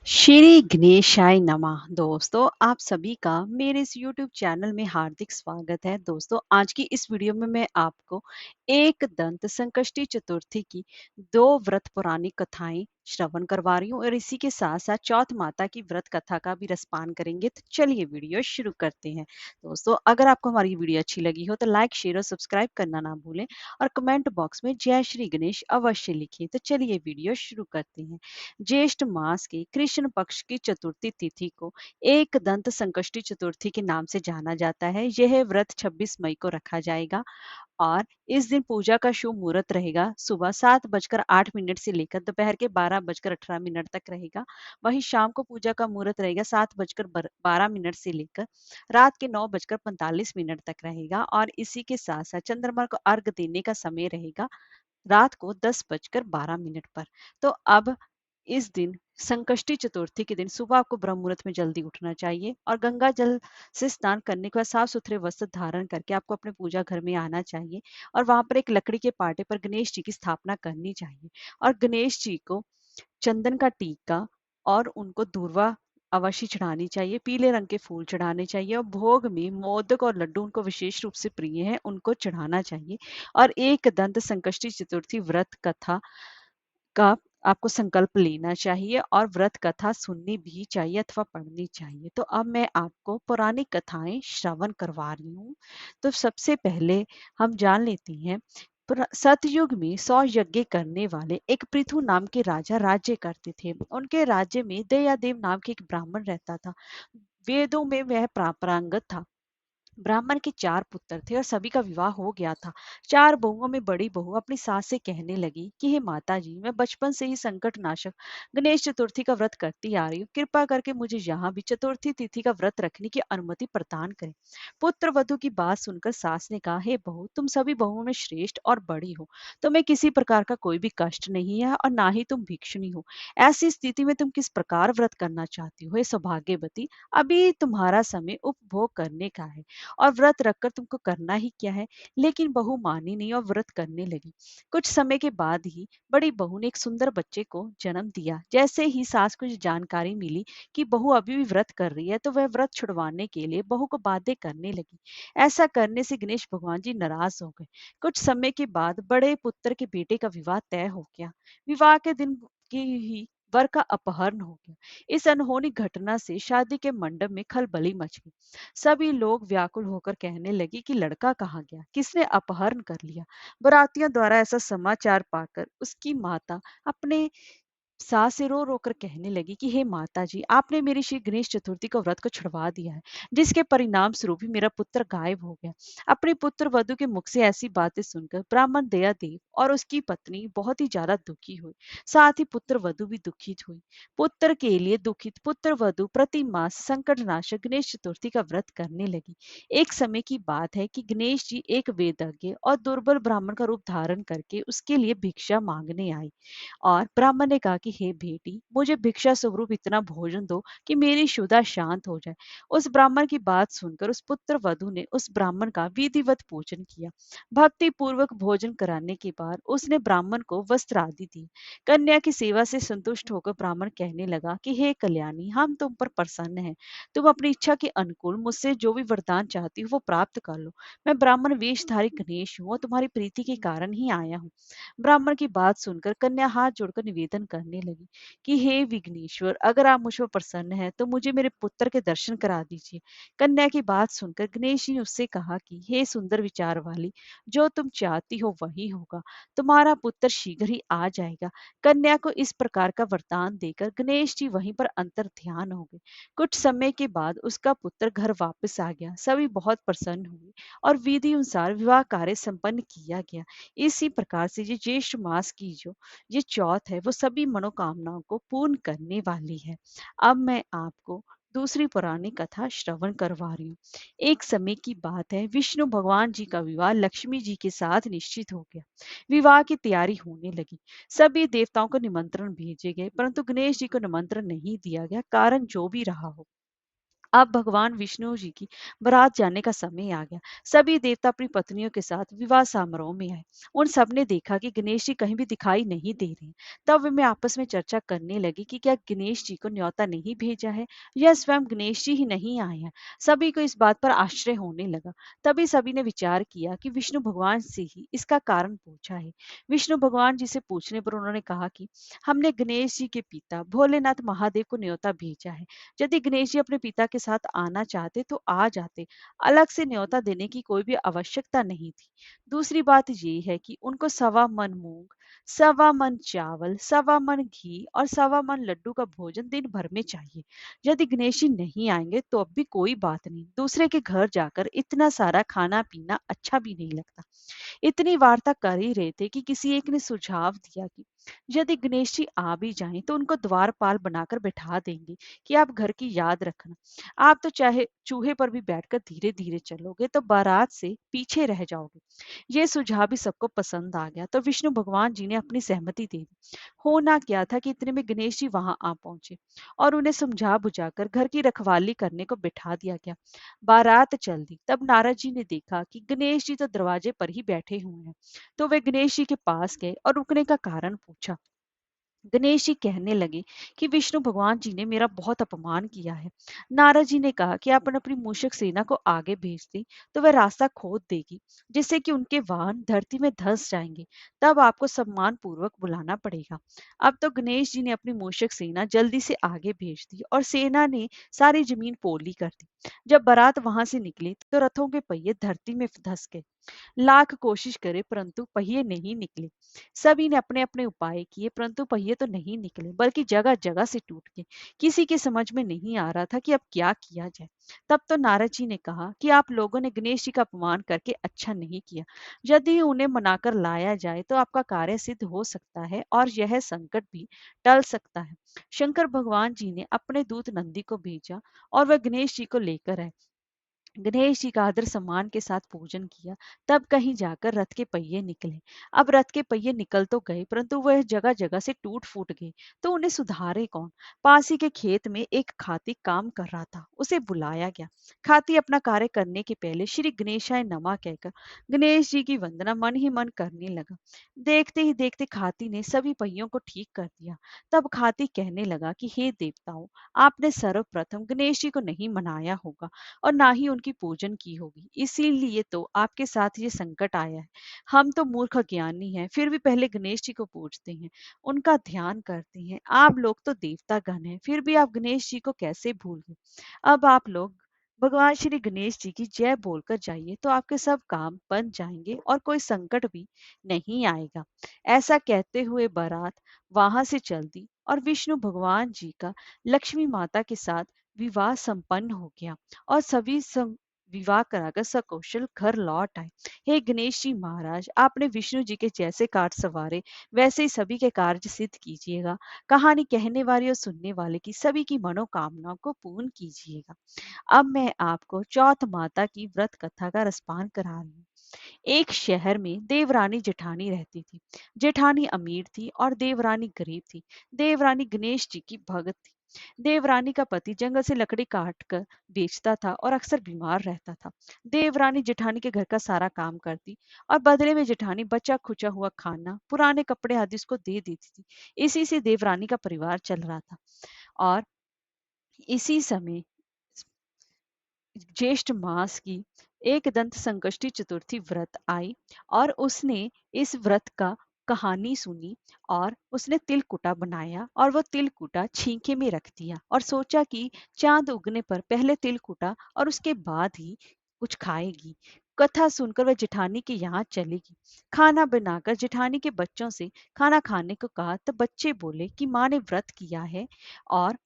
श्री गणेशाय नमः। दोस्तों, आप सभी का मेरे इस यूट्यूब चैनल में हार्दिक स्वागत है। दोस्तों, आज की इस वीडियो में मैं आपको एक दंत संकष्टी चतुर्थी की 2 व्रत पुरानी कथाएं श्रवण करवा रही हूँ और इसी के साथ-साथ चौथ माता की व्रत कथा का भी रसपान करेंगे। तो चलिए वीडियो शुरू करते हैं। दोस्तों, अगर आपको हमारी वीडियो अच्छी लगी हो तो लाइक, शेयर और सब्सक्राइब करना ना भूलें और कमेंट बॉक्स में जय श्री गणेश अवश्य लिखें। तो चलिए वीडियो शुरू करते हैं। ज्येष्ठ मास की कृष्ण पक्ष की चतुर्थी तिथि को एक दंत संकष्टी चतुर्थी के नाम से जाना जाता है। यह व्रत 26 मई को रखा जाएगा और इस दिन पूजा का शुभ मुहूर्त रहेगा। सुबह 7:08 से लेकर दोपहर के 12:18 तक रहेगा। वहीं शाम को पूजा का मुहूर्त रहेगा 7:12 से लेकर रात के 9:45 तक रहेगा और इसी के साथ साथ चंद्रमा को अर्घ देने का समय रहेगा रात को 10:12 पर। तो अब इस दिन संकष्टी चतुर्थी के दिन सुबह आपको ब्रह्म मुहूर्त में जल्दी उठना चाहिए और गंगा जल से स्नान करने के बाद साफ सुथरे वस्त्र धारण करके आपको अपने पूजा घर में आना चाहिए और वहां पर एक लकड़ी के पाटे पर गणेश जी की स्थापना करनी चाहिए और गणेश जी को चंदन का टीका और उनको दूर्वा अवश्य चढ़ानी चाहिए। पीले रंग के फूल चढ़ाने चाहिए और भोग में मोदक और लड्डू उनको विशेष रूप से प्रिय है, उनको चढ़ाना चाहिए और एक दंत संकष्टी चतुर्थी व्रत कथा का आपको संकल्प लेना चाहिए और व्रत कथा सुननी भी चाहिए अथवा पढ़नी चाहिए। तो अब मैं आपको पौराणिक कथाएं श्रवण करवा रही हूँ। तो सबसे पहले हम जान लेते हैं सतयुग में 100 यज्ञ करने वाले एक पृथु नाम के राजा राज्य करते थे। उनके राज्य में दयादेव नाम के एक ब्राह्मण रहता था। वेदों में वह पारंगत था। ब्राह्मण के 4 पुत्र थे और सभी का विवाह हो गया था। 4 बहुओं में बड़ी बहू अपनी सास से कहने लगी कि हे माता जी, मैं बचपन से ही संकट नाशक गणेश चतुर्थी का व्रत करती आ रही हूँ। कृपा करके मुझे यहाँ भी चतुर्थी तिथि का व्रत रखने की अनुमति प्रदान करें। पुत्र वधु की बात सुनकर सास ने कहा, हे बहू, तुम सभी बहुओं में श्रेष्ठ और बड़ी हो। तुम्हें किसी प्रकार का कोई भी कष्ट नहीं है और ना ही तुम भिक्षुणी हो। ऐसी स्थिति में तुम किस प्रकार व्रत करना चाहती हो? हे सौभाग्यवती, अभी तुम्हारा समय उपभोग करने का है और व्रत रखकर तुमको करना ही क्या है। लेकिन बहू मानी नहीं और व्रत करने लगी। कुछ समय के बाद ही बड़ी बहू ने एक सुंदर बच्चे को जन्म दिया। जैसे ही सास को ये जानकारी मिली कि बहू अभी भी व्रत कर रही है तो वह व्रत छुड़वाने के लिए बहू को बातें करने लगी। ऐसा करने से गणेश भगवान जी नाराज हो गए। कुछ समय के बाद बड़े पुत्र के बेटे का विवाह तय हो गया। विवाह के दिन की ही वर का अपहरण हो गया। इस अनहोनी घटना से शादी के मंडप में खलबली मच गई। सभी लोग व्याकुल होकर कहने लगे कि लड़का कहाँ गया, किसने अपहरण कर लिया। बारातियों द्वारा ऐसा समाचार पाकर उसकी माता अपने सास से रो रो कर कहने लगी कि हे माता जी, आपने मेरी श्री गणेश चतुर्थी का व्रत को छुड़वा दिया है, जिसके परिणाम स्वरूप ही मेरा पुत्र गायब हो गया। अपने पुत्र वधु के मुख से ऐसी बातें सुनकर ब्राह्मण दयादेव और उसकी पत्नी बहुत ही ज्यादा दुखी हुई। साथ ही पुत्र वधु भी दुखित हुई। पुत्र के लिए दुखित पुत्र वधु प्रति मास संकट नाशक गणेश चतुर्थी का व्रत करने लगी। एक समय की बात है कि गणेश जी एक वेदज्ञ और दुर्बल ब्राह्मण का रूप धारण करके उसके लिए भिक्षा मांगने आई और ब्राह्मण ने कहा कि हे बेटी, मुझे भिक्षा स्वरूप इतना भोजन दो कि मेरी क्षुधा शांत हो जाए। उस ब्राह्मण की बात सुनकर उस पुत्र वधु ने उस ब्राह्मण का विधिवत पूजन किया। भक्ति पूर्वक भोजन कराने के बाद उसने ब्राह्मण को वस्त्र आदि दी। कन्या की सेवा से संतुष्ट होकर ब्राह्मण कहने लगा कि हे कल्याणी, हम तुम पर प्रसन्न हैं। तुम अपनी इच्छा के अनुकूल मुझसे जो भी वरदान चाहती हो वो प्राप्त कर लो। मैं ब्राह्मण वेशधारी गणेश हूँ और तुम्हारी प्रीति के कारण ही आया हूँ। ब्राह्मण की बात सुनकर कन्या हाथ जोड़कर निवेदन करने लगी कि हे विघ्नेश्वर, अगर आप मुझ पर प्रसन्न हैं तो मुझे मेरे पुत्र के दर्शन करा दीजिए। कन्या की बात सुनकर गणेश जी ने उससे कहा कि हे सुंदर विचार वाली, जो तुम चाहती हो वही होगा। तुम्हारा पुत्र शीघ्र ही आ जाएगा। कन्या को इस प्रकार का वरदान देकर गणेश जी वहीं पर अंतर ध्यान हो गए। कुछ समय के बाद उसका पुत्र घर वापस आ गया। सभी बहुत प्रसन्न हुए और विधि अनुसार विवाह कार्य संपन्न किया गया। इसी प्रकार से ये ज्येष्ठ मास की जो ये चौथ है वो सभी मनोकामनाओं को पूर्ण करने वाली है। अब मैं आपको दूसरी पुरानी कथा श्रवण करवा रही हूँ। एक समय की बात है, विष्णु भगवान जी का विवाह लक्ष्मी जी के साथ निश्चित हो गया। विवाह की तैयारी होने लगी। सभी देवताओं को निमंत्रण भेजे गए, परंतु गणेश जी को निमंत्रण नहीं दिया गया। कारण जो भी रहा हो, अब भगवान विष्णु जी की बारात जाने का समय आ गया। सभी देवता अपनी पत्नियों के साथ विवाह समारोह में आए। उन सब ने देखा कि गणेश जी कहीं भी दिखाई नहीं दे रहे हैं। तब वे आपस में चर्चा करने लगी कि क्या गणेश जी को न्योता नहीं भेजा है या स्वयं गणेश जी ही नहीं आए हैं। सभी को इस बात पर आश्चर्य होने लगा। तभी सभी ने विचार किया कि विष्णु भगवान से ही इसका कारण पूछा है। विष्णु भगवान जी से पूछने पर उन्होंने कहा कि हमने गणेश जी के पिता भोलेनाथ महादेव को न्योता भेजा है। यदि गणेश जी अपने पिता के साथ आना चाहते तो आ जाते। अलग से न्योता देने की कोई भी आवश्यकता नहीं थी। दूसरी बात ये है कि उनको सवा मन मूंग, सवा मन चावल, सवा मन घी और सवा मन लड्डू का भोजन दिन भर में चाहिए। यदि गणेश जी नहीं आएंगे तो अब भी कोई बात नहीं। दूसरे के घर जाकर इतना सारा खाना पीना अच्छा भी नहीं लगता। इतनी वार्ता कर ही रहे थे कि किसी एक ने सुझाव दिया कि यदि गणेश जी आ भी जाएं तो उनको द्वारपाल बनाकर बैठा देंगे कि आप घर की याद रखना। आप तो चाहे चूहे पर भी बैठकर धीरे धीरे चलोगे तो बारात से पीछे रह जाओगे। ये सुझाव भी सबको पसंद आ गया तो विष्णु भगवान जी ने अपनी सहमति दे दी। होना क्या था कि इतने में गणेश जी वहां आ पहुंचे और उन्हें समझा बुझाकर घर की रखवाली करने को बिठा दिया गया। बारात चल दी। तब नारद जी ने देखा कि गणेश जी तो दरवाजे पर ही बैठे हुए हैं। तो वे गणेश जी के पास गए और रुकने का कारण पूछा। गणेश जी कहने लगे कि विष्णु भगवान जी ने मेरा बहुत अपमान किया है। नारद जी ने कहा कि आप अपनी मूषक सेना को आगे भेज दें तो वह रास्ता खोद देगी, जिससे कि उनके वाहन धरती में धंस जाएंगे। तब आपको सम्मान पूर्वक बुलाना पड़ेगा। अब तो गणेश जी ने अपनी मूषक सेना जल्दी से आगे भेज दी और सेना ने सारी जमीन पोली कर दी। जब बारात वहां से निकली तो रथों के पहिए धरती में धस गए। लाख कोशिश करे परंतु पहिए नहीं निकले। सभी ने अपने अपने उपाय किए परंतु पहिए तो नहीं निकले बल्कि जगह जगह से टूट गए। किसी के समझ में नहीं आ रहा था कि अब क्या किया जाए। तब तो नारद जी ने कहा कि आप लोगों ने गणेश जी का अपमान करके अच्छा नहीं किया। यदि उन्हें मनाकर लाया जाए तो आपका कार्य सिद्ध हो सकता है और यह संकट भी टल सकता है। शंकर भगवान जी ने अपने दूत नंदी को भेजा और वह गणेश जी को लेकर आए। गणेश जी का आदर सम्मान के साथ पूजन किया। तब कहीं जाकर रथ के पहिए निकले। अब रथ के पहिए निकल तो गए परंतु वह जगह जगह से टूट फूट गए। तो उन्हें सुधारे कौन। पास ही के खेत में एक खाती काम कर रहा था, उसे बुलाया गया। खाती अपना कार्य करने के पहले श्री गणेशाय नमः कहकर गणेश जी की वंदना मन ही मन करने लगा। देखते ही देखते खाती ने सभी पहियों को ठीक कर दिया। तब खाती कहने लगा कि हे देवताओं, आपने सर्वप्रथम गणेश जी को नहीं मनाया होगा और ना ही उनकी पूजन की होगी, इसीलिए तो आपके साथ ये संकट आया है। हम तो मूर्ख ज्ञानी हैं, फिर भी पहले गणेश जी को पूजते हैं, उनका ध्यान करते हैं। आप लोग तो देवता गण हैं, फिर भी आप गणेश जी को कैसे भूल गए। अब आप लोग भगवान श्री गणेश जी की जय बोलकर जाइए तो आपके सब काम बन जाएंगे और कोई संकट भी नहीं आएगा। ऐसा कहते हुए बारात वहां से चल दी और विष्णु भगवान जी का लक्ष्मी माता के साथ विवाह संपन्न हो गया और सभी विवाह कराकर सकुशल घर लौट आए। हे गणेश जी महाराज, आपने विष्णु जी के जैसे कार्य सवारे वैसे ही सभी के कार्य सिद्ध कीजिएगा। कहानी कहने वाले और सुनने वाले की सभी की मनोकामनाओं को पूर्ण कीजिएगा। अब मैं आपको चौथ माता की व्रत कथा का रसपान करा रही हूँ। एक शहर में देवरानी जेठानी रहती थी। जेठानी अमीर थी और देवरानी गरीब थी। देवरानी गणेश जी की भगत थी। देवरानी का पति जंगल से लकड़ी काट कर बेचता था और अक्सर बीमार रहता था। देवरानी जेठानी के घर का सारा काम करती और बदले में जेठानी बचा खुचा हुआ खाना, पुराने कपड़े आदि उसको दे देती थी। इसी से देवरानी का परिवार चल रहा था। और इसी समय ज्येष्ठ मास की एक दंत संकष्टी चतुर्थी व्रत आई और उसने इस व्रत का कहानी सुनी और उसने तिलकुटा बनाया और वो तिलकुटा छींके में रख दिया और सोचा कि चांद उगने पर पहले तिलकुटा और उसके बाद ही कुछ खाएगी। कथा सुनकर वह जेठानी के यहाँ चलेगी। खाना बनाकर जेठानी के बच्चों से खाना खाने को कहा तो बच्चे बोले कि माँ ने व्रत किया है और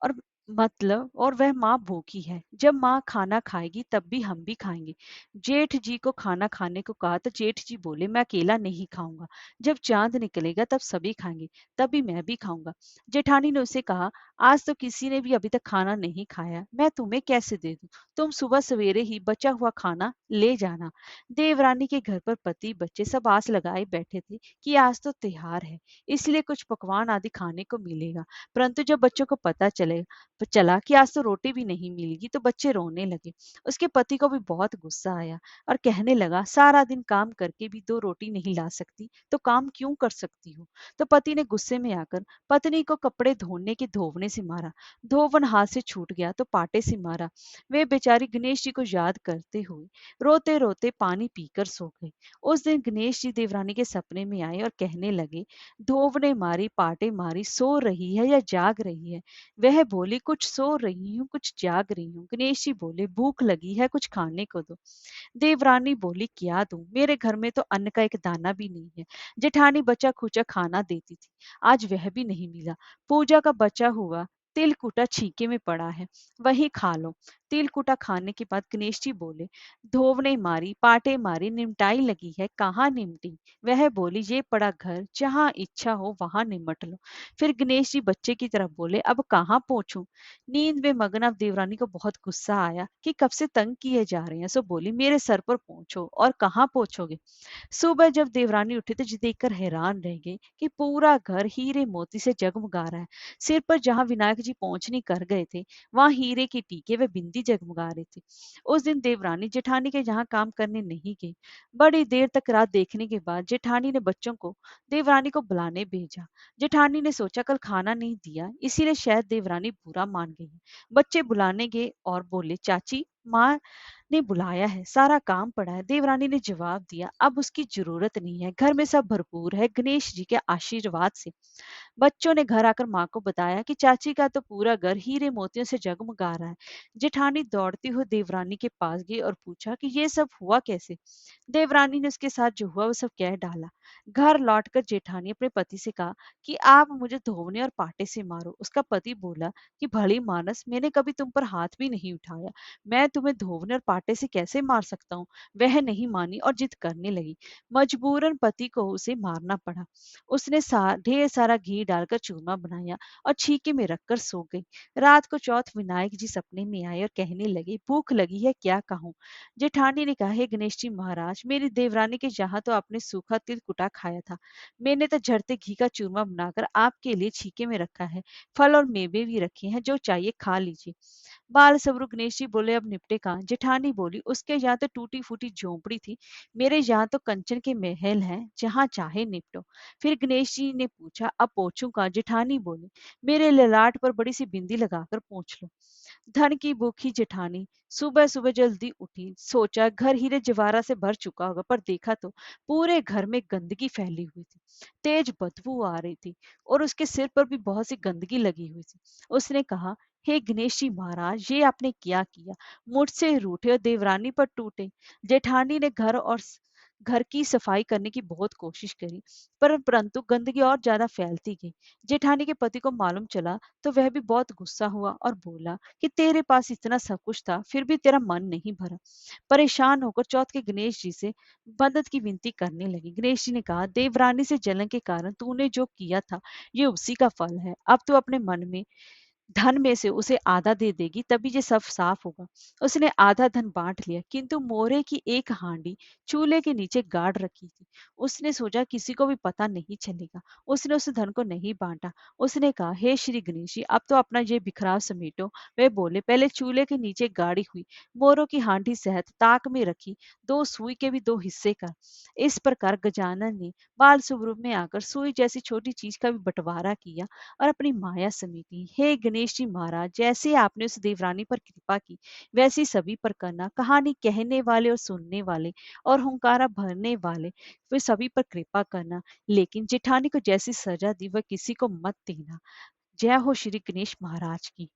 और मतलब और वह माँ भूखी है। जब माँ खाना खाएगी तब भी हम भी खाएंगे। जेठ जी को खाना खाने को कहा तो जेठ जी बोले मैं अकेला नहीं खाऊंगा। जब चांद निकलेगा तब सभी खाएंगे, तभी मैं भी खाऊंगा। जेठानी ने उसे कहा आज तो किसी ने भी अभी तक खाना नहीं खाया, मैं तुम्हें कैसे दे दूं। तुम सुबह सवेरे ही बचा हुआ खाना ले जाना। देवरानी के घर पर पति बच्चे सब आस लगाए बैठे थे कि आज तो त्योहार है, इसलिए कुछ पकवान आदि खाने को मिलेगा। परंतु जब बच्चों को पता चलेगा चला कि आज तो रोटी भी नहीं मिलेगी, तो बच्चे रोने लगे। उसके पति को भी बहुत गुस्सा आया और कहने लगा, सारा दिन काम करके भी 2 रोटी नहीं ला सकती, तो काम क्यों कर सकती हो? तो पति ने गुस्से में आकर पत्नी को कपड़े धोने के धोवने से मारा। धोवन हाथ से छूट गया तो पाटे से मारा। वे बेचारी गणेश जी को याद करते हुए रोते-रोते पानी पीकर सो गई। उस दिन गणेश जी देवरानी के सपने में आए और कहने लगे, धोवने मारी, पाटे मारी, सो रही है या जाग रही है? वह बोली, कुछ सो रही हूँ, कुछ जाग रही हूँ। गणेश जी बोले, भूख लगी है, कुछ खाने को दो। देवरानी बोली, क्या दूं? मेरे घर में तो अन्न का एक दाना भी नहीं है। जेठानी बचा खुचा खाना देती थी, आज वह भी नहीं मिला। पूजा का बचा हुआ तिलकुटा छीके में पड़ा है, वही खा लो। तिलकुटा खाने के बाद गणेश जी बोले, धोवने मारी, पाटे मारी, निमटाई लगी है, कहाँ निमटी? वह बोली, ये पड़ा घर, जहाँ इच्छा हो वहां निमट लो। फिर गणेश जी बच्चे की तरफ बोले, अब कहाँ पहुंचूं? नींद में मगन अब देवरानी को बहुत गुस्सा आया कि कब से तंग किए जा रहे हैं, सो बोली, मेरे सर पर पहुंचो। और कहाँ पहुंचोगे? सुबह जब देवरानी उठी तो जी देखकर हैरान रह गई कि पूरा घर हीरे मोती से जगमगा रहा है। सिर पर जहां विनायक जी पहुंचनी कर गए थे, वहां हीरे के टीके व बिंदी जगमगा रहे थे। उस दिन देवरानी जेठानी के यहाँ काम करने नहीं गई। बड़ी देर तक रात देखने के बाद जेठानी ने बच्चों को देवरानी को बुलाने भेजा। जेठानी ने सोचा कल खाना नहीं दिया, इसीलिए शायद देवरानी बुरा मान गई है। बच्चे बुलाने गए और बोले, चाची, माँ ने बुलाया है, सारा काम पड़ा है। देवरानी ने जवाब दिया, अब उसकी जरूरत नहीं है, घर में सब भरपूर है गणेश जी के आशीर्वाद से। बच्चों ने घर आकर माँ को बताया कि चाची का तो पूरा घर हीरे मोतियों से जगमगा रहा है। जेठानी दौड़ती हुई देवरानी के पास गई और पूछा कि ये सब हुआ कैसे। देवरानी ने उसके साथ जो हुआ वो सब कह डाला। घर लौटकर जेठानी अपने पति से कहा कि आप मुझे धोने और पाटे से मारो। उसका पति बोला कि भली मानस, मैंने कभी तुम पर हाथ भी नहीं उठाया, मैं तुम्हें धोने और पाटे से कैसे मार सकता हूँ? वह नहीं मानी और जिद करने लगी। मजबूरन पति को उसे मारना पड़ा। उसने ढेर सारा घी डालकर चूरमा बनाया और छीके में रखकर सो गई। रात को चौथ विनायक जी सपने में आए और कहने लगे, भूख लगी है, क्या कहूँ? जेठानी ने कहा, हे गणेश जी महाराज, मेरी देवरानी के यहाँ तो आपने सूखा तिल कुटा खाया था, मैंने तो झरते घी का चूरमा बनाकर आपके लिए छीके में रखा है। फल और मेवे भी रखे हैं, जो चाहिए खा लीजिए। बाल स्वरूप गणेश जी बोले, अब निपटे कहाँ? जेठानी बोली, उसके यहाँ तो टूटी फूटी झोंपड़ी थी, मेरे यहाँ तो कंचन के महल हैं, जहाँ चाहे निपटो। फिर गणेश जी ने पूछा, अब पहुंचूं कहाँ? जेठानी बोली, मेरे ललाट पर बड़ी सी बिंदी लगाकर पूछ लो। धन की भूखी जेठानी सुबह सुबह जल्दी उठी, सोचा घर हीरे जवाहरात से भर चुका होगा, पर देखा तो पूरे घर में गंदगी फैली हुई थी। तेज बदबू आ रही थी और उसके सिर पर भी बहुत सी गंदगी लगी हुई थी। उसने कहा, हे गणेश जी महाराज, ये आपने क्या किया? मुझसे रूठे और देवरानी पर टूटे। जेठानी ने घर की सफाई करने की बहुत कोशिश करी, परंतु गंदगी और ज्यादा फैलती गई। जेठानी के पति को मालूम चला तो वह भी बहुत गुस्सा हुआ और बोला कि तेरे पास इतना सब कुछ था, फिर भी तेरा मन नहीं भरा। परेशान होकर चौथ के गणेश जी से मदद की विनती करने लगी। गणेश जी ने कहा, देवरानी से जलन के कारण तूने जो किया था, ये उसी का फल है। अब तू अपने मन में धन में से उसे आधा दे देगी, तभी ये सब साफ होगा। उसने आधा धन बांट लिया, किंतु मोरे की एक हांडी चूल्हे के नीचे गाड़ रखी थी। उसने सोचा किसी को भी पता नहीं चलेगा। उसने उस धन को नहीं बांटा। उसने कहा, हे श्री गणेश जी, अब तो अपना ये बिखराव समेटो। वे बोले, पहले चूल्हे के नीचे गाड़ी हुई मोरों की हांडी सहित ताक में रखी, दो सुई के भी दो हिस्से कर। इस प्रकार गजानन ने बाल स्वरूप में आकर सुई जैसी छोटी चीज का भी बंटवारा किया और अपनी माया समेटी। हे गणेश जी महाराज, जैसे आपने उस देवरानी पर कृपा की, वैसी सभी पर करना। कहानी कहने वाले और सुनने वाले और हुंकारा भरने वाले, वे सभी पर कृपा करना। लेकिन जेठानी को जैसी सजा दी वह किसी को मत देना। जय हो श्री गणेश महाराज की।